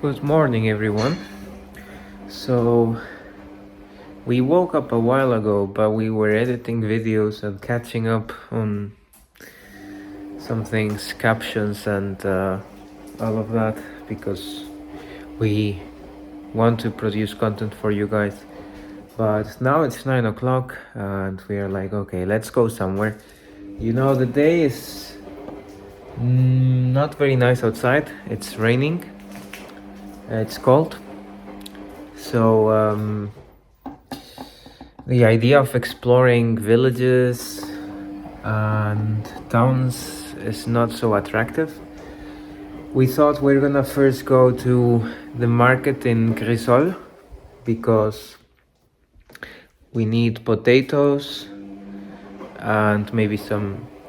Good morning, everyone. So we woke up a while ago, but we were editing videos and catching up on some things, captions and all of that, because we want to produce content for you guys. But now it's 9 o'clock and we are like, okay, let's go somewhere. You know, the day is not very nice outside. It's raining. It's cold. So the idea of exploring villages and towns is not so attractive. We thought we're gonna first go to the market in Grisolles because we need potatoes and maybe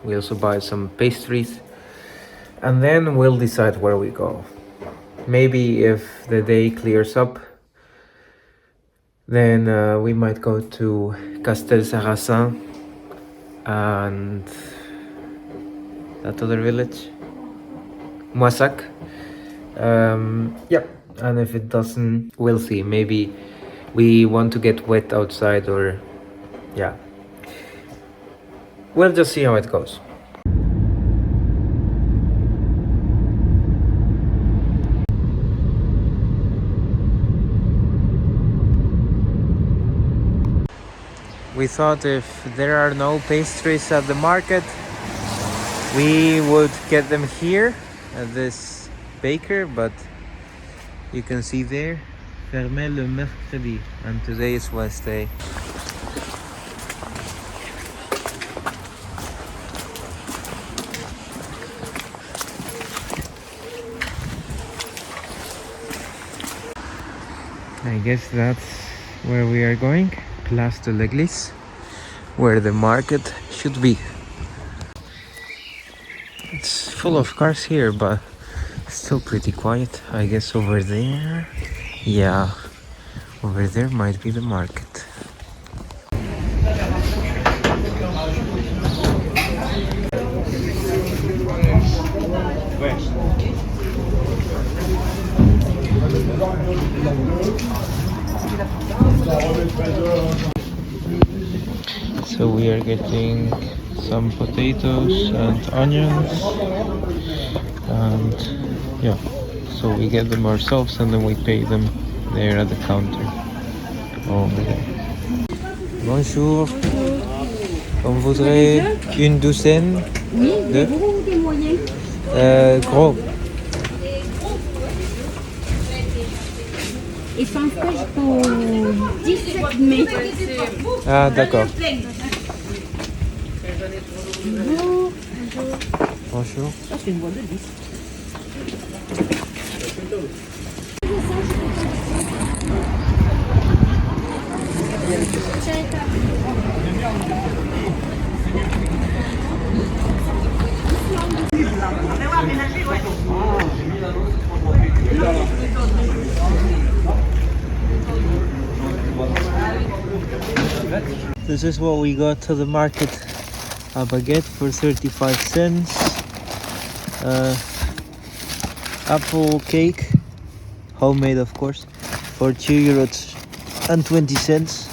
we also buy some pastries, and then we'll decide where we go. Maybe if the day clears up, then we might go to Castelsarrasin and that other village, Moissac. Yeah, and if it doesn't, we'll see. Maybe we want to get wet outside, or yeah, we'll just see how it goes. We thought if there are no pastries at the market, we would get them here at this baker, but you can see there, fermé le mercredi, and today is Wednesday. I guess that's where we are going. Place de l'Église, where the market should be. It's full of cars here, but still pretty quiet. I guess over there, yeah, over there might be the market. So we are getting some potatoes and onions, and yeah, so we get them ourselves and then we pay them there at the counter over there. Bonjour. On voudrait une douzaine de gros. Et sont faits jusqu'au 17 mai. Ah, d'accord. Bonjour. Bonjour. Ça, c'est une boîte de 10. This is what we got to the market. A baguette for 35 cents. Apple cake, homemade of course, for €2.20.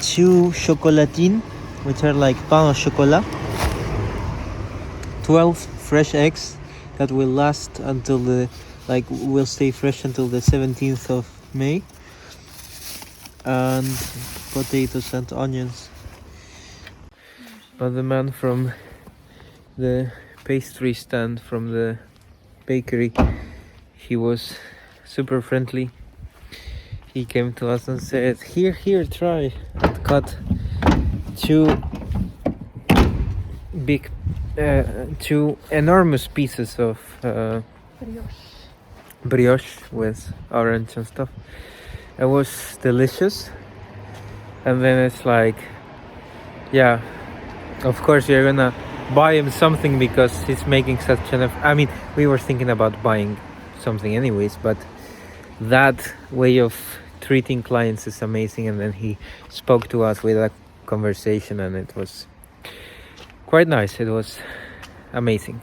2 chocolatines, which are like pain au chocolat. 12 fresh eggs that will last until will stay fresh until the 17th of May. And potatoes and onions. But the man from the pastry stand from the bakery, he was super friendly. He came to us and said, here, try, and cut two enormous pieces of brioche with orange and stuff. It was delicious. And then it's like, yeah, of course you're gonna buy him something because he's making such I mean, we were thinking about buying something anyways, but that way of treating clients is amazing. And then he spoke to us with a conversation and it was quite nice. It was amazing.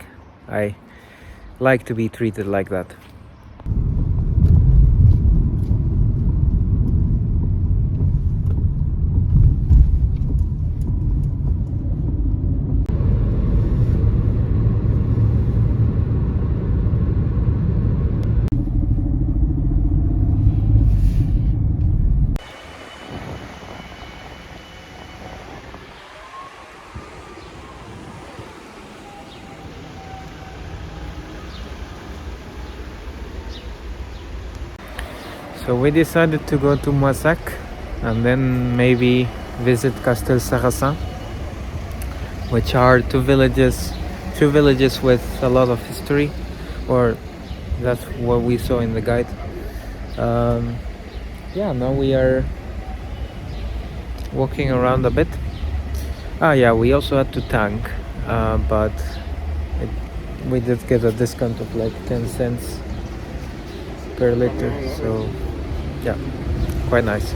I like to be treated like that. So we decided to go to Moissac and then maybe visit Castelsarrasin, which are two villages with a lot of history, or that's what we saw in the guide. Yeah, now we are walking around a bit. Yeah, we also had to tank, but we did get a discount of like 10 cents per liter, so yeah, quite nice.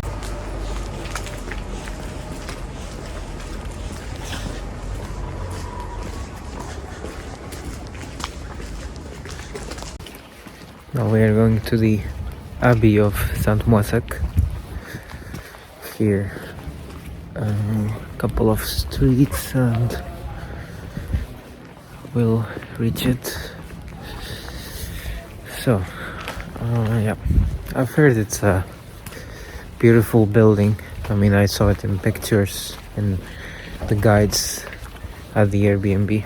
Now we are going to the Abbey of Sant Masak. Here, a couple of streets and we'll reach it. So, yeah, I've heard it's a beautiful building. I mean, I saw it in pictures in the guides at the Airbnb.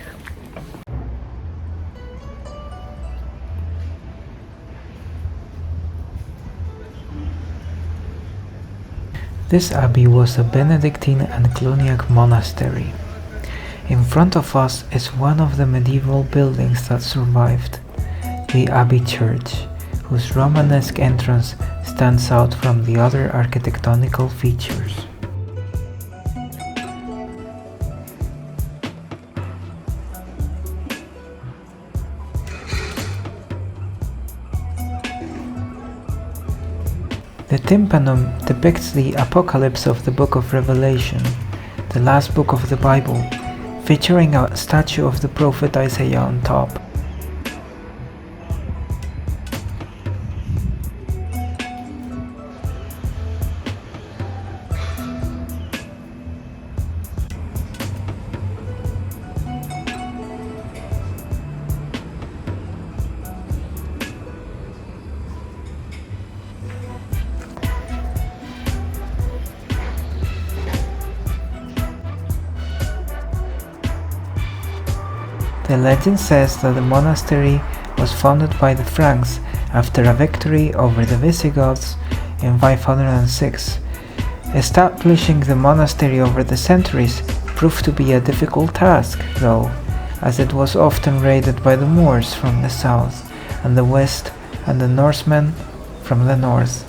This abbey was a Benedictine and Cluniac monastery. In front of us is one of the medieval buildings that survived, the Abbey Church, whose Romanesque entrance stands out from the other architectonical features. The tympanum depicts the apocalypse of the Book of Revelation, the last book of the Bible, featuring a statue of the prophet Isaiah on top. The legend says that the monastery was founded by the Franks after a victory over the Visigoths in 506. Establishing the monastery over the centuries proved to be a difficult task, though, as it was often raided by the Moors from the south and the west and the Norsemen from the north.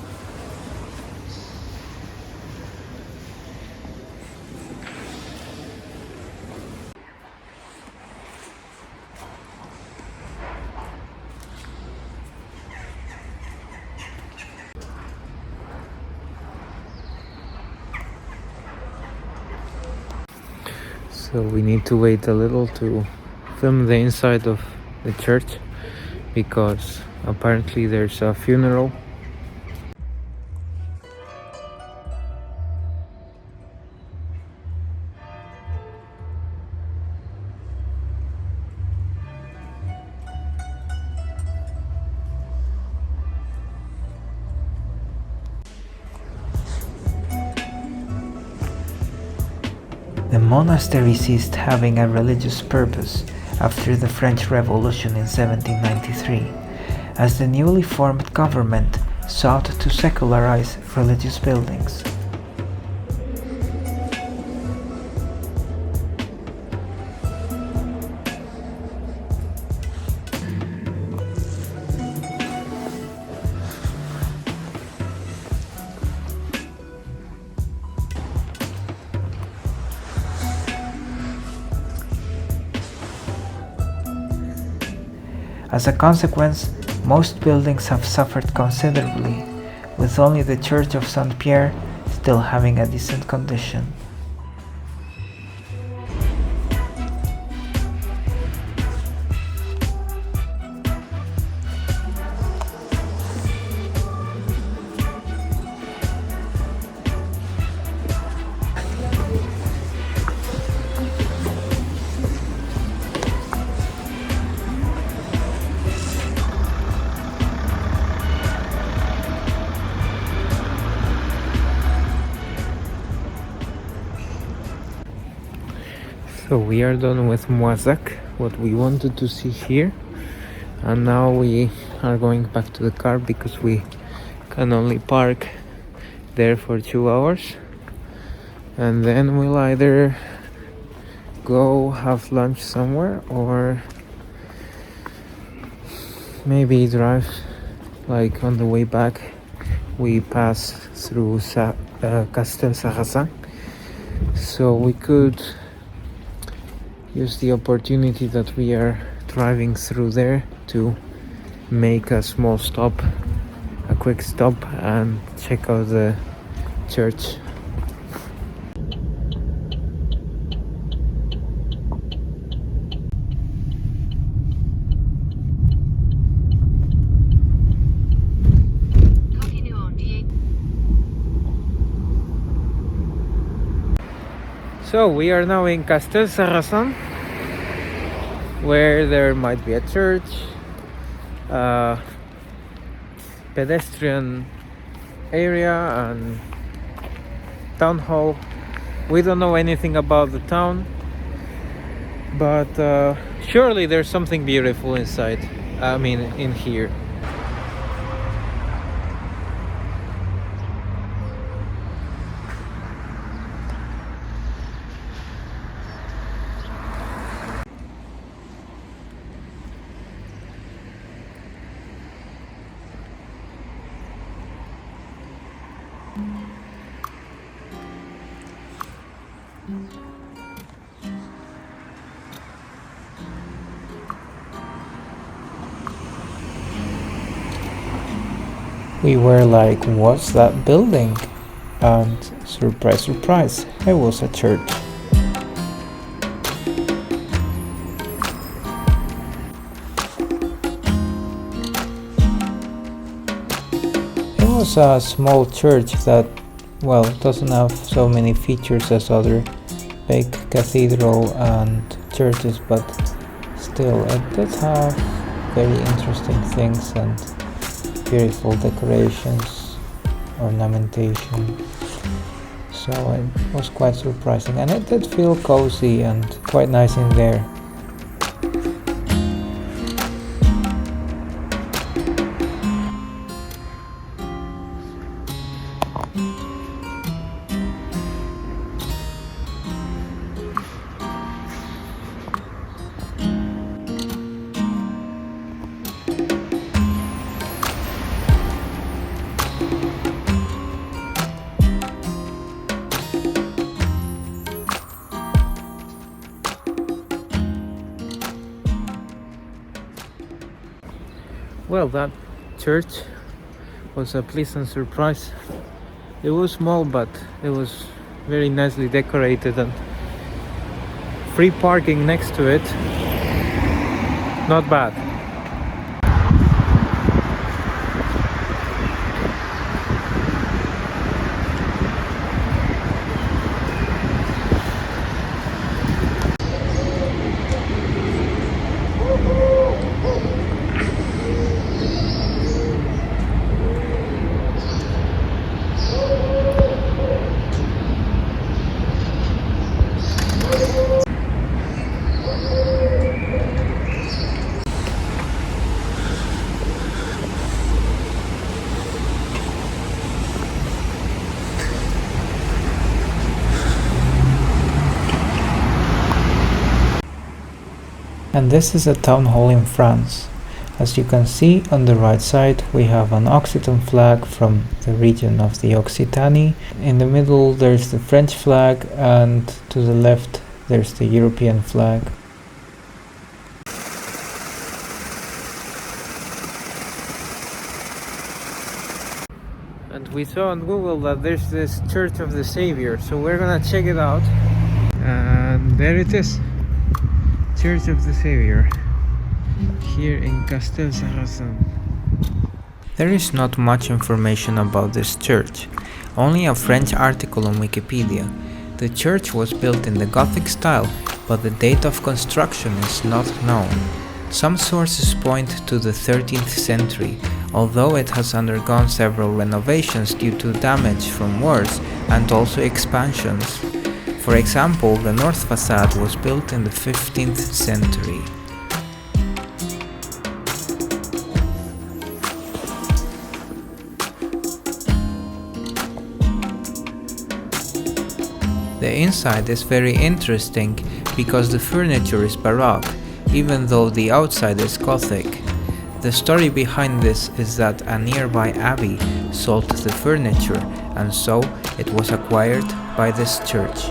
So we need to wait a little to film the inside of the church because apparently there's a funeral. The monastery ceased having a religious purpose after the French Revolution in 1793, as the newly formed government sought to secularize religious buildings. As a consequence, most buildings have suffered considerably, with only the Church of St. Pierre still having a decent condition. So we are done with Moissac, what we wanted to see here, and now we are going back to the car because we can only park there for 2 hours, and then we'll either go have lunch somewhere or maybe drive. Like on the way back we pass through Castelsarrasin, so we could use the opportunity that we are driving through there to make a small stop, a quick stop, and check out the church. So we are now in Castelsarrasin, where there might be a church, pedestrian area and town hall. We don't know anything about the town, but surely there's something beautiful inside. I mean, in here. We were like, what's that building? And surprise, surprise, it was a church. It was a small church that, well, doesn't have so many features as other big cathedral and churches, but still it does have very interesting things and beautiful decorations, ornamentation. So it was quite surprising, and it did feel cozy and quite nice in there. Well, that church was a pleasant surprise. It was small, but it was very nicely decorated and free parking next to it. Not bad. And this is a town hall in France. As you can see on the right side, we have an Occitan flag from the region of the Occitanie. In the middle there's the French flag, and to the left there's the European flag. And we saw on Google that there's this Church of the Savior, so we're gonna check it out. And there it is. Church of the Savior, here in Castelsarrasin. There is not much information about this church, only a French article on Wikipedia. The church was built in the Gothic style, but the date of construction is not known. Some sources point to the 13th century, although it has undergone several renovations due to damage from wars and also expansions. For example, the north facade was built in the 15th century. The inside is very interesting because the furniture is Baroque, even though the outside is Gothic. The story behind this is that a nearby abbey sold the furniture, and so it was acquired by this church.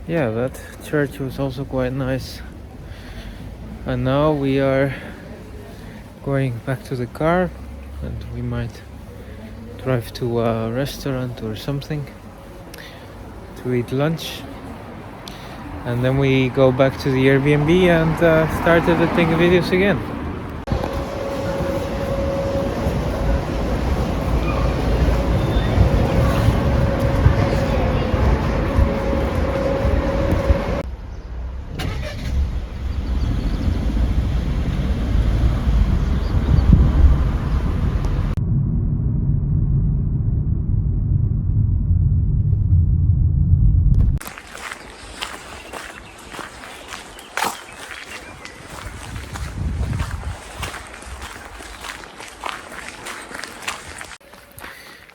Yeah, that church was also quite nice. And now we are going back to the car, and we might drive to a restaurant or something to eat lunch. And then we go back to the Airbnb and start editing videos again.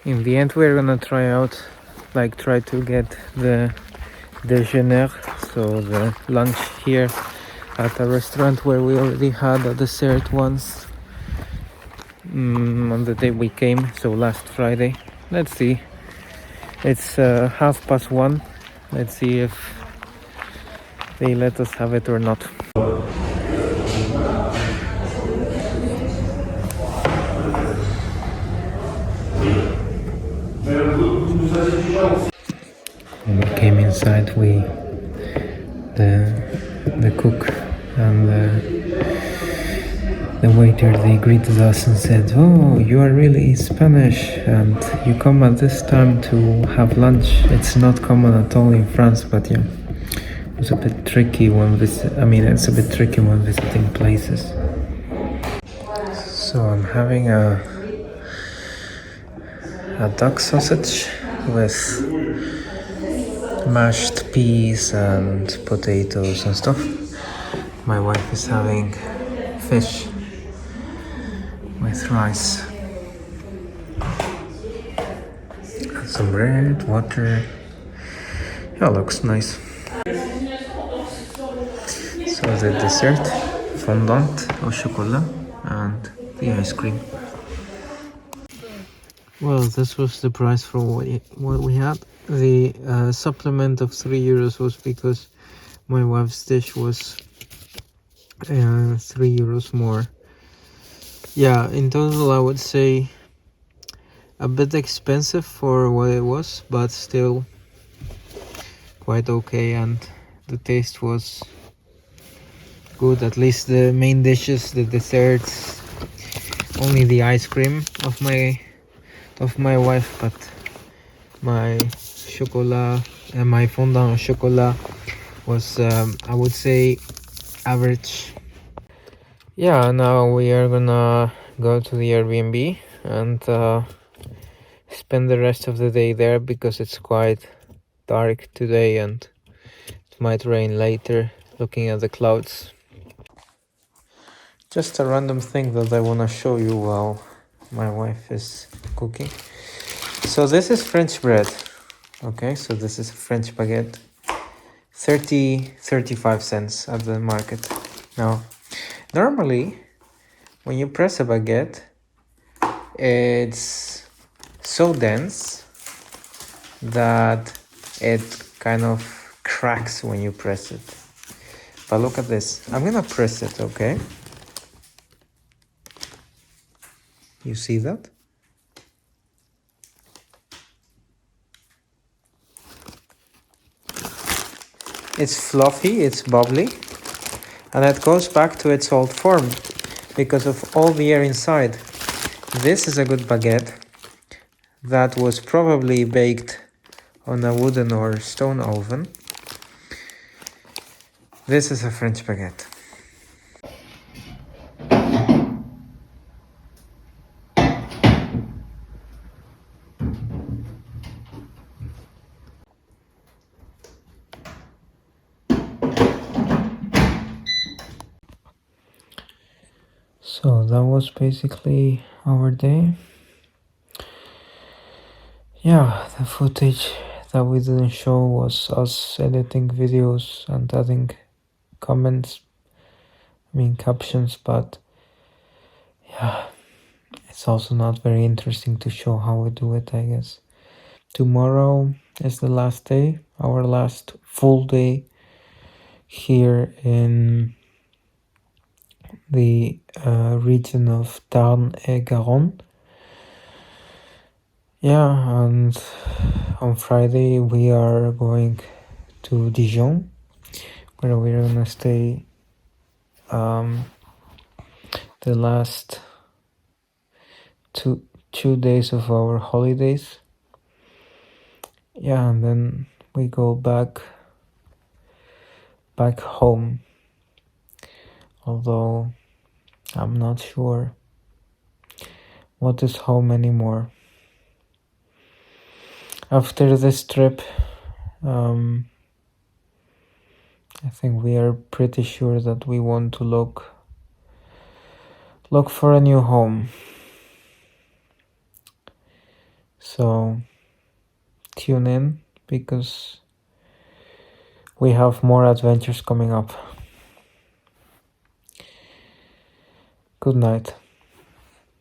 In the end, we're gonna try to get the déjeuner, so the lunch here at a restaurant where we already had a dessert once on the day we came, so last Friday. Let's see. It's 1:30. Let's see if they let us have it or not. When we came inside, the cook and the waiter, they greeted us and said, "Oh, you are really Spanish and you come at this time to have lunch." It's not common at all in France, but yeah, it's a bit tricky when visiting places. So I'm having a duck sausage with mashed peas and potatoes and stuff. My wife is having fish with rice and some bread, water. Yeah, looks nice. So the dessert, fondant au chocolat and the ice cream. Well, this was the price for what we had. The supplement of €3 was because my wife's dish was €3 more. Yeah, in total I would say a bit expensive for what it was, but still quite okay, and the taste was good. At least the main dishes, the desserts, only the ice cream of my wife, but my chocolat and my fondant au chocolat was I would say average. Yeah, now we are gonna go to the Airbnb and spend the rest of the day there because it's quite dark today and it might rain later, looking at the clouds. Just a random thing that I want to show you while my wife is cooking. So this is French bread. Okay, so this is a French baguette. 35 cents at the market. Now, normally, when you press a baguette, it's so dense that it kind of cracks when you press it. But look at this. I'm gonna press it, okay? You see that? It's fluffy, it's bubbly, and it goes back to its old form because of all the air inside. This is a good baguette that was probably baked on a wooden or stone oven. This is a French baguette. So that was basically our day. Yeah, the footage that we didn't show was us editing videos and adding comments, captions, but yeah, it's also not very interesting to show how we do it, I guess. Tomorrow is the last day, our last full day here in the region of Tarn-et-Garonne. Yeah, and on Friday we are going to Dijon, where we're gonna stay the last two days of our holidays. Yeah, and then we go back home, although I'm not sure what is home anymore. After this trip, I think we are pretty sure that we want to look for a new home. So tune in, because we have more adventures coming up. Good night.